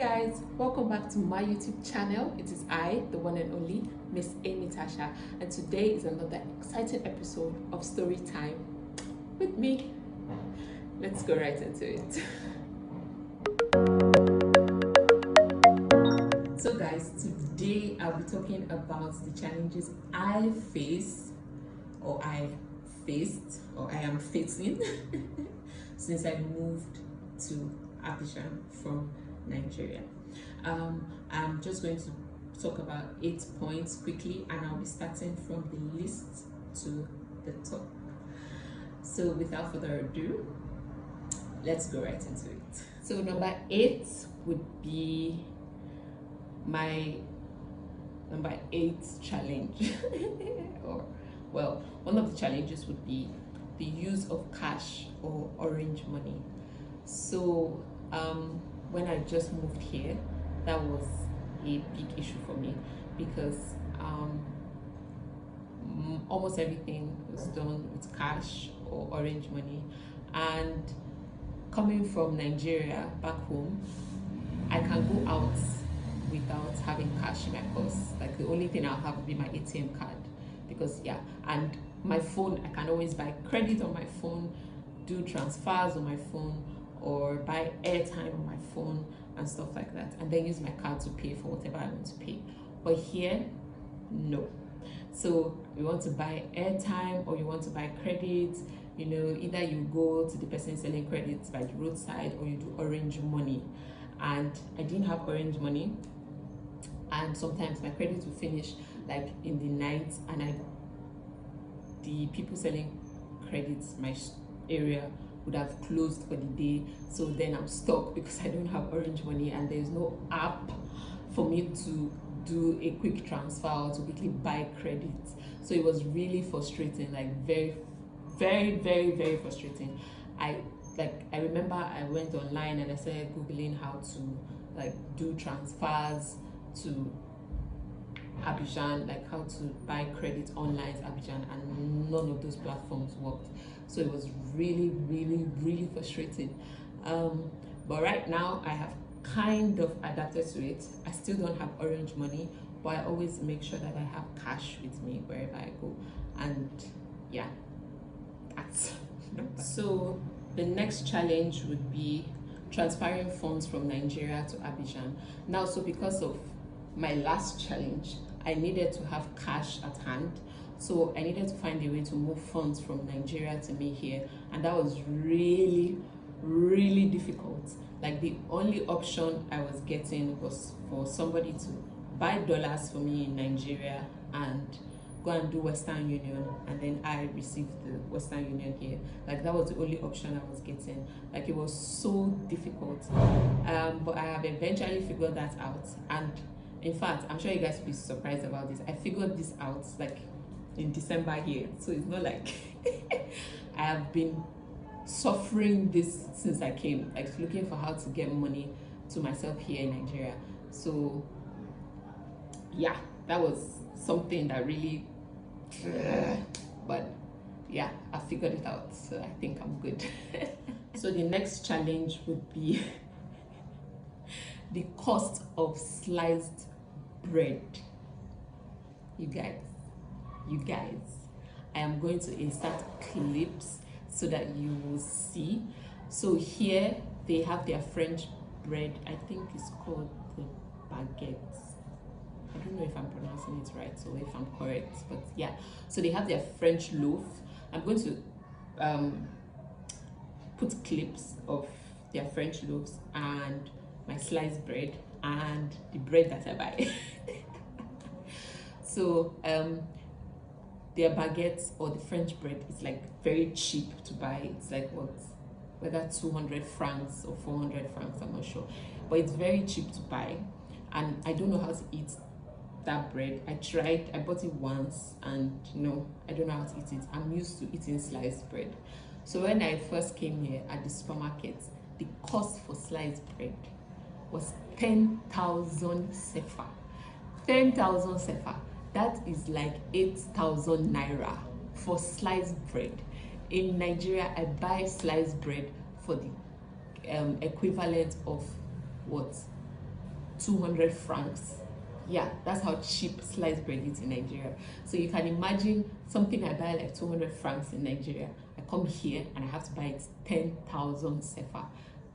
guys, welcome back to my YouTube channel. It is I, the one and only Miss Amy Tasha, and today is another exciting episode of Story Time with me. Let's go right into it. So guys, today I'll be talking about the challenges I face, or I faced, or I am facing since I moved to Abidjan from Nigeria. I'm just going to talk about 8 points quickly, and I'll be starting from the least to the top. So without further ado, let's go right into it. So number 8 would be my number 8 challenge or well, one of the challenges would be the use of cash or orange money. So when I just moved here, that was a big issue for me because almost everything was done with cash or orange money, and coming from Nigeria back home, I can go out without having cash in my purse. Like the only thing I'll have will be my ATM card, because and my phone, I can always buy credit on my phone, do transfers on my phone, or buy airtime on my phone and stuff like that, and then use my card to pay for whatever I want to pay. But here, no. So you want to buy airtime or you want to buy credit, you know, either you go to the person selling credits by the roadside or you do orange money. And I didn't have orange money, and sometimes my credit will finish like in the night, and the people selling credits my area would have closed for the day. So then I'm stuck because I don't have orange money and there's no app for me to do a quick transfer or to quickly buy credit. So it was really frustrating, like very frustrating. I remember I went online and I started googling how to like do transfers to Abidjan, like how to buy credit online to Abidjan, and none of those platforms worked. So it was really frustrating. But right now I have kind of adapted to it. I still don't have orange money, but I always make sure that I have cash with me wherever I go. And yeah, that's so the next challenge would be transferring funds from Nigeria to Abidjan. Now, so because of my last challenge, I needed to have cash at hand. So I needed to find a way to move funds from Nigeria to me here, and that was really difficult. Like the only option I was getting was for somebody to buy dollars for me in Nigeria and go and do Western Union, and then I received the Western Union here. Like that was the only option I was getting. Like it was so difficult, but I have eventually figured that out. And in fact, I'm sure you guys will be surprised about this. I figured this out like in December here, so it's not like I have been suffering this since I came, like looking for how to get money to myself here in Nigeria. So yeah, that was something that really but yeah, I figured it out, so I think I'm good. So the next challenge would be the cost of sliced bread. You guys, I am going to insert clips so that you will see. So here they have their French bread. I think it's called the baguette. I don't know if I'm pronouncing it right or if I'm correct, but yeah. So they have their French loaf. I'm going to put clips of their French loaves and my sliced bread and the bread that I buy. So their baguettes or the French bread is like very cheap to buy. It's like whether 200 francs or 400 francs, I'm not sure, but it's very cheap to buy. And I don't know how to eat that bread. I bought it once, and no, I don't know how to eat it. I'm used to eating sliced bread. So when I first came here at the supermarket, the cost for sliced bread was 10,000 sefa. 10,000 sefa. That is like 8,000 naira for sliced bread. In Nigeria, I buy sliced bread for the equivalent of what, 200 francs. Yeah, that's how cheap sliced bread is in Nigeria. So you can imagine something I buy like 200 francs in Nigeria. I come here and I have to buy it 10,000 sefa.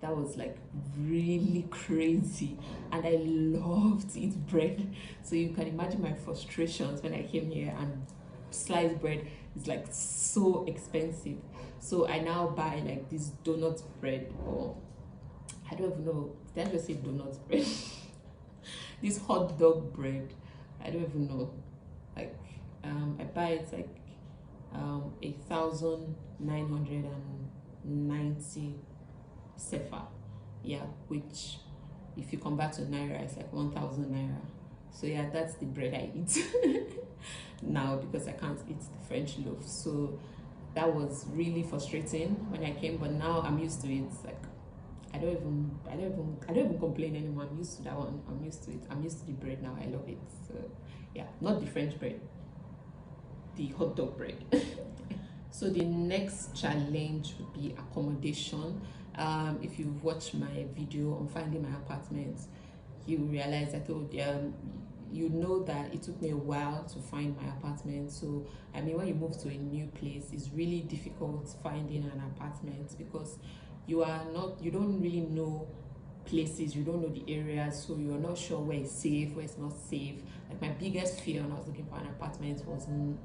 That was like really crazy, and I love to eat bread. So you can imagine my frustrations when I came here, and sliced bread is like so expensive. So I now buy like this donut bread, or I don't even know, did I just say donut bread? This hot dog bread, I don't even know, like I buy it like 1,990 sefa, yeah, which if you convert to naira, it's like 1,000 naira. So yeah, that's the bread I eat now, because I can't eat the French loaf. So that was really frustrating when I came, but now I'm used to it. Like I don't even complain anymore. I'm used to that one. I'm used to it. I'm used to the bread now. I love it. So yeah, not the French bread, the hot dog bread. So the next challenge would be accommodation. If you've watched my video on finding my apartment, you realize I told you know that it took me a while to find my apartment. So I mean, when you move to a new place, it's really difficult finding an apartment, because you don't really know places, you don't know the areas, so you're not sure where it's safe, where it's not safe. Like my biggest fear when I was looking for an apartment was to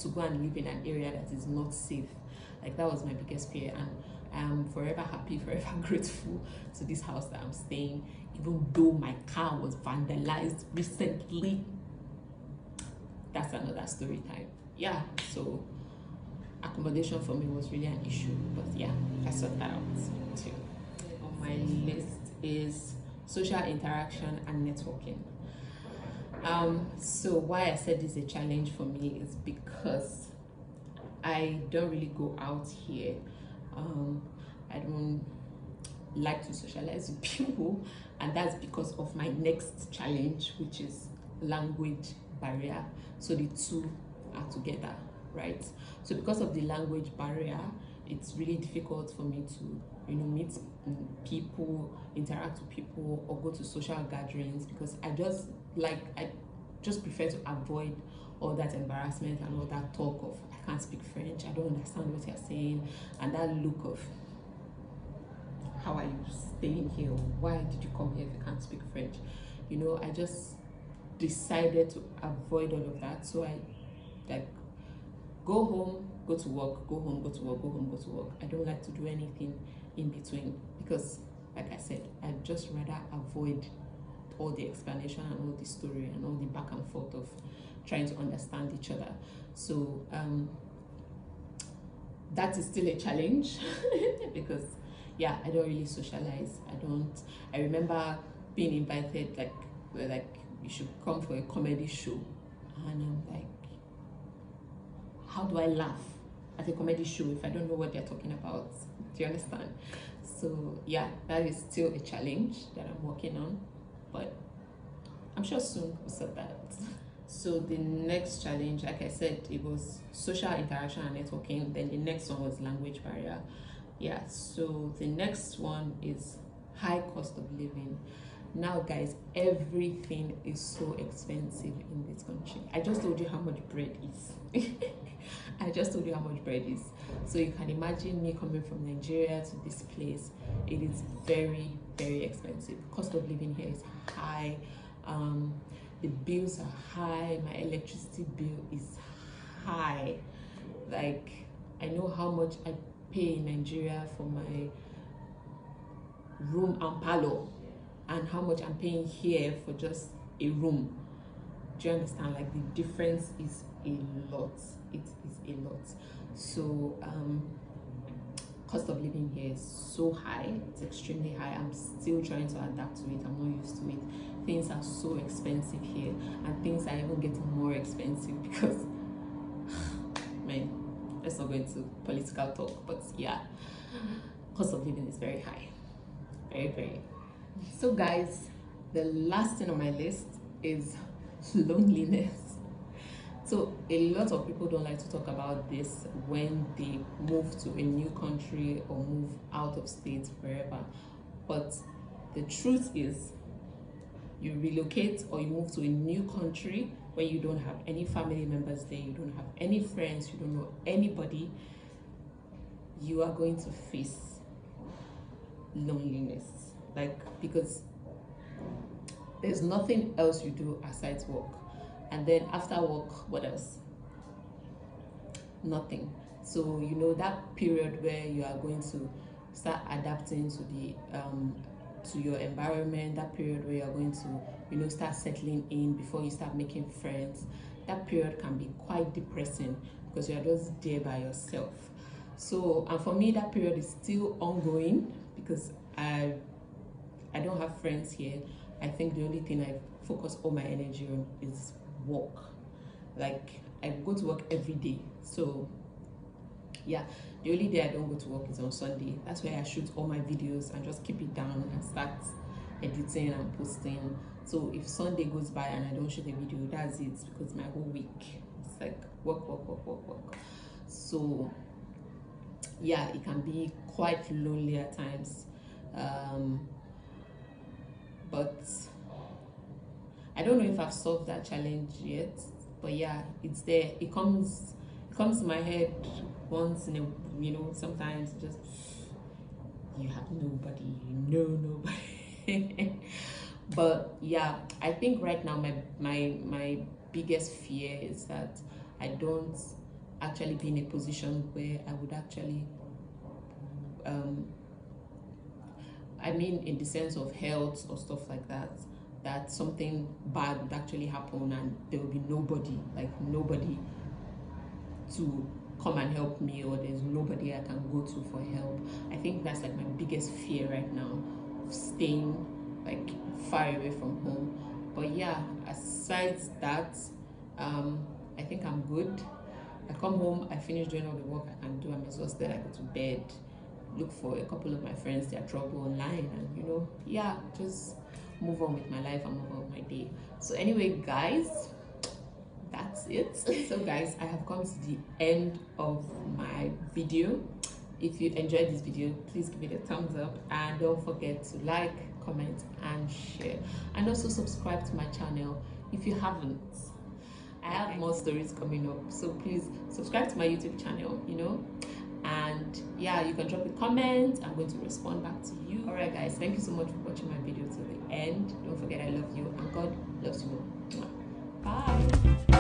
go and live in an area that is not safe. Like that was my biggest fear, and I am forever happy, forever grateful to this house that I'm staying, even though my car was vandalized recently. That's another story time. Yeah, so accommodation for me was really an issue, but yeah, I sorted that out too. On my list is social interaction and networking. So why I said this is a challenge for me is because I don't really go out here. I don't like to socialize with people, and that's because of my next challenge, which is language barrier. So the two are together, right? So because of the language barrier, it's really difficult for me to, meet people, interact with people, or go to social gatherings, because I just prefer to avoid all that embarrassment and all that talk of I can't speak French, I don't understand what you're saying, and that look of how are you staying here, why did you come here if you can't speak French. I just decided to avoid all of that. So I like go home, go to work, go home, go to work, go home, go to work. I don't like to do anything in between, because like I said, I'd just rather avoid all the explanation and all the story and all the back and forth of trying to understand each other. So that is still a challenge because yeah, I don't really socialize. I remember being invited, like you should come for a comedy show, and I'm like, how do I laugh at a comedy show if I don't know what they're talking about? Do you understand? So yeah, that is still a challenge that I'm working on, but I'm sure soon we'll sort that out. So the next challenge, like I said, it was social interaction and networking. Then the next one was language barrier. Yeah, so the next one is high cost of living. Now guys, everything is so expensive in this country. I just told you how much bread is. I just told you how much bread is. So you can imagine me coming from Nigeria to this place. It is very, very expensive. Cost of living here is high. The bills are high. My electricity bill is high. Like, I know how much I pay in Nigeria for my room and parlor, and how much I'm paying here for just a room. Do you understand? Like, the difference is a lot. It is a lot. So cost of living here is so high. It's extremely high. I'm still trying to adapt to it. I'm not used to it. Things are so expensive here, and things are even getting more expensive because man, let's not go into political talk, but yeah, cost of living is very high. Very, very. So guys, the last thing on my list is loneliness. So a lot of people don't like to talk about this when they move to a new country or move out of state, wherever. But the truth is, you relocate or you move to a new country where you don't have any family members there, you don't have any friends, you don't know anybody, you are going to face loneliness. Like, because there's nothing else you do aside work. And then after work, what else? Nothing. So you know, that period where you are going to start adapting to the to your environment, that period where you're going to, you know, start settling in before you start making friends, that period can be quite depressing because you're just there by yourself. So, and for me, that period is still ongoing because I don't have friends here. I think the only thing I focus all my energy on is work. Like, I go to work every day. So yeah, the only day I don't go to work is on Sunday. That's where I shoot all my videos and just keep it down and start editing and posting. So if Sunday goes by and I don't shoot a video, that's it, because my whole week it's like work, work, work, work, work. So yeah, it can be quite lonely at times, but I don't know if I've solved that challenge yet. But yeah, it's there. It comes to my head once in a, you know, sometimes just, you have nobody, you know nobody. But yeah, I think right now my biggest fear is that I don't actually be in a position where I would actually I mean, in the sense of health or stuff like that, that something bad would actually happen and there will be nobody, like nobody to come and help me, or there's nobody I can go to for help. I think that's like my biggest fear right now, of staying like far away from home. But yeah, aside that, I think I'm good. I come home, I finish doing all the work I can do, I'm exhausted, I go to bed, look for a couple of my friends, their trouble online, and you know, yeah, just move on with my life and move on with my day. So anyway, guys, that's it. So guys, I have come to the end of my video. If you enjoyed this video, please give it a thumbs up and don't forget to like, comment and share, and also subscribe to my channel if you haven't. I have more stories coming up, so please subscribe to my YouTube channel, you know. And yeah, you can drop a comment. I'm going to respond back to you. All right guys, thank you so much for watching my video till the end. Don't forget I love you and God loves you. Bye.